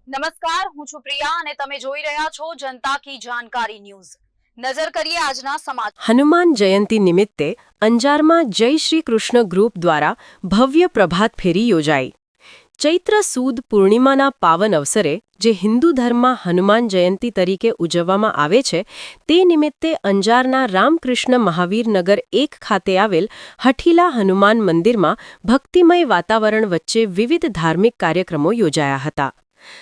નમસ્કાર, હું છું પ્રિયા અને તમે જોઈ રહ્યા છો જનતા કી જાણકારી ન્યૂઝ। નજર કરીએ આજના સમાચાર। હનુમાન જયંતી નિમિત્તે અંજારમાં જય શ્રી કૃષ્ણ ગ્રુપ દ્વારા ભવ્ય પ્રભાત ફેરી યોજાઈ। ચૈત્ર સુદ પૂર્ણિમાના પાવન અવસરે જે હિન્દુ ધર્મમાં હનુમાન જયંતી તરીકે ઉજવવામાં આવે છે તે નિમિત્તે અંજારના રામકૃષ્ણ મહાવીર નગર 1 ખાતે આવેલ હઠીલા હનુમાન મંદિરમાં ભક્તિમય વાતાવરણ વચ્ચે વિવિધ ધાર્મિક કાર્યક્રમો યોજાયા હતા।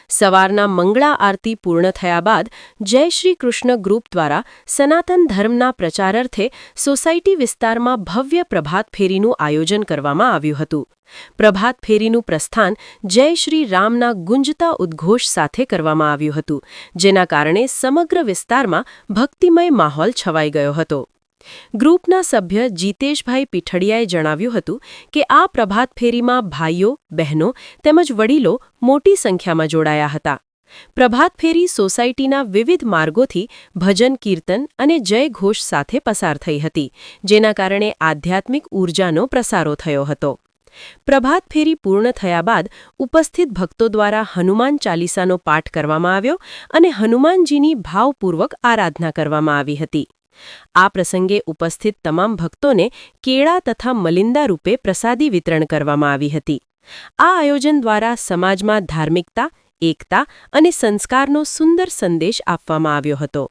સવારના મંગળા આરતી પૂર્ણ થયા બાદ જય શ્રી કૃષ્ણ ગ્રુપ દ્વારા સનાતન ધર્મના પ્રચારાર્થે સોસાયટી વિસ્તારમાં ભવ્ય પ્રભાત ફેરીનું આયોજન કરવામાં આવ્યું હતું। પ્રભાત ફેરીનું પ્રસ્થાન જય શ્રી રામના ગુંજતા ઉદ્ઘોષ સાથે કરવામાં આવ્યું હતું, જેના કારણે સમગ્ર વિસ્તારમાં ભક્તિમય માહોલ છવાઈ ગયો હતો। ગ્રુપના સભ્ય જીતેશભાઈ પીઠડિયાએ જણાવ્યું હતું કે આ પ્રભાત ફેરીમાં ભાઈઓ, બહેનો તેમજ વડીલો મોટી સંખ્યામાં જોડાયા હતા। પ્રભાત ફેરી સોસાયટીના વિવિધ માર્ગોથી ભજન કીર્તન અને જય ઘોષ સાથે પસાર થઈ હતી, જેના કારણે આધ્યાત્મિક ઊર્જાનો પ્રસારો થયો હતો। પ્રભાત ફેરી પૂર્ણ થયા બાદ ઉપસ્થિત ભક્તો દ્વારા હનુમાન ચાલીસાનો પાઠ કરવામાં આવ્યો અને હનુમાનજીની ભાવપૂર્વક આરાધના કરવામાં આવી હતી। આ પ્રસંગે ઉપસ્થિત તમામ ભક્તોને કેળા તથા મલિંદા રૂપે પ્રસાદી વિતરણ કરવામાં આવી હતી। આ આયોજન દ્વારા સમાજમાં ધાર્મિકતા, એકતા અને સંસ્કારનો સુંદર સંદેશ આપવામાં આવ્યો હતો।